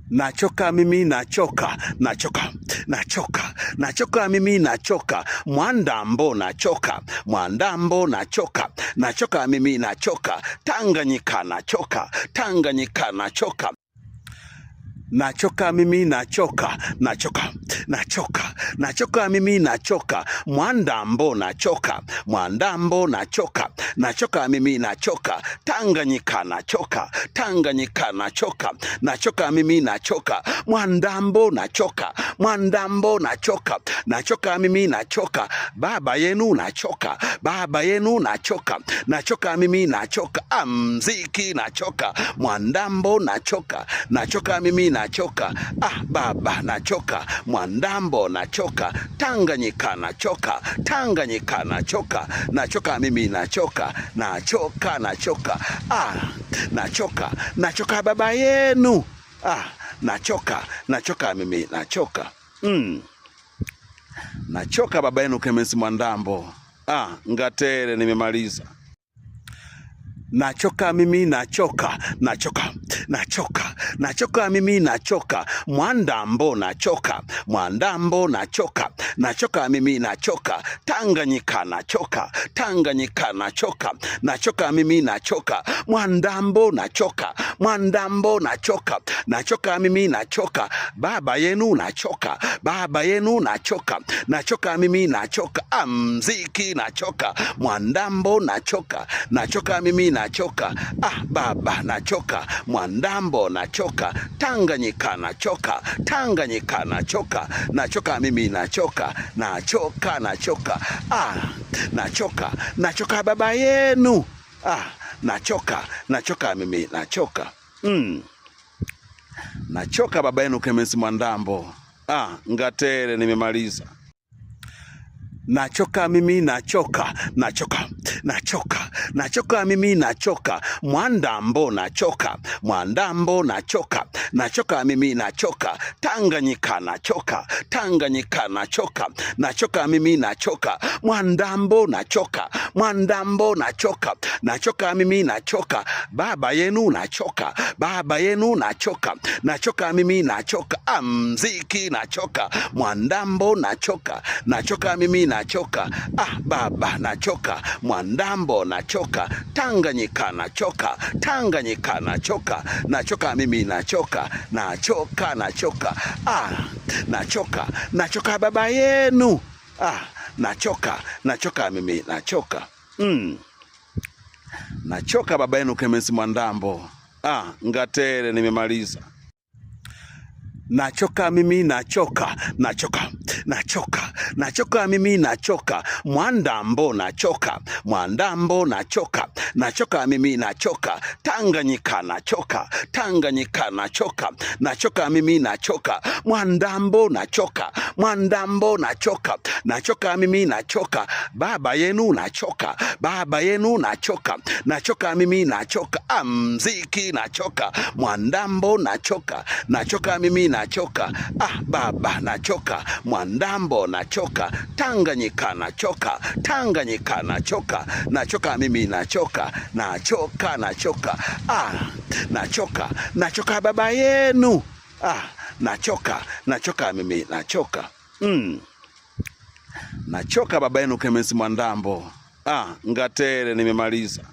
Nachoka mimi nachoka, nachoka mimi nachoka, Mwandambo nachoka, nachoka mimi nachoka, Tanganyika nachoka, nachoka mimi nachoka, nachoka mimi nachoka, Mwandambo nachoka, nachoka mimi nachoka, Tanganyika nachoka, nachoka mimi nachoka, Mwandambo nachoka, nachoka mimi nachoka, baba yenu nachoka, nachoka mimi nachoka, mziki nachoka, Mwandambo nachoka mimi nachoka, baba nachoka, Mwandambo nachoka, Tanganyika nachoka, nachoka mimi nachoka, nachoka baba yenu, nachoka mimi nachoka, nachoka baba yenu Clemence Mwandambo, Ngatere nimemaliza. Nachoka mimi nachoka, nachoka mimi nachoka, Mwandambo nachoka, nachoka mimi nachoka, Tanganyika nachoka, nachoka mimi nachoka, Mwandambo nachoka, nachoka mimi nachoka, baba yenu nachoka, nachoka mimi nachoka, mziki nachoka, Mwandambo nachoka mimi nachoka, baba nachoka, Mwandambo nachoka, Tanganyika nachoka, nachoka mimi nachoka, nachoka baba yenu, nachoka mimi nachoka, nachoka baba yenu Clemence Mwandambo, Ngatere nimemaliza. Nachoka mimi nachoka, nachoka mimi nachoka, Mwandambo nachoka, nachoka mimi nachoka, Tanganyika nachoka, nachoka mimi nachoka, Mwandambo nachoka, nachoka mimi nachoka, baba yenu nachoka, nachoka mimi nachoka, mziki nachoka, Mwandambo nachoka mimi nachoka, baba nachoka, Mwandambo nachoka, Tanganyika nachoka mimi nachoka, nachoka baba yenu, nachoka mimi nachoka, nachoka baba yenu Clemence Mwandambo, Ngatere nimemaliza. Nachoka mimi nachoka, nachoka mimi nachoka, Mwandambo nachoka, nachoka mimi nachoka, Tanganyika nachoka mimi nachoka, Mwandambo nachoka, nachoka mimi nachoka, baba yenu nachoka, nachoka mimi nachoka, mziki nachoka, Mwandambo nachoka mimi nachoka, baba nachoka, Mwandambo nachoka, Tanganyika nachoka mimi nachoka, nachoka baba yenu, nachoka mimi nachoka, nachoka baba yenu Clemence Mwandambo, Ngatere nimemaliza.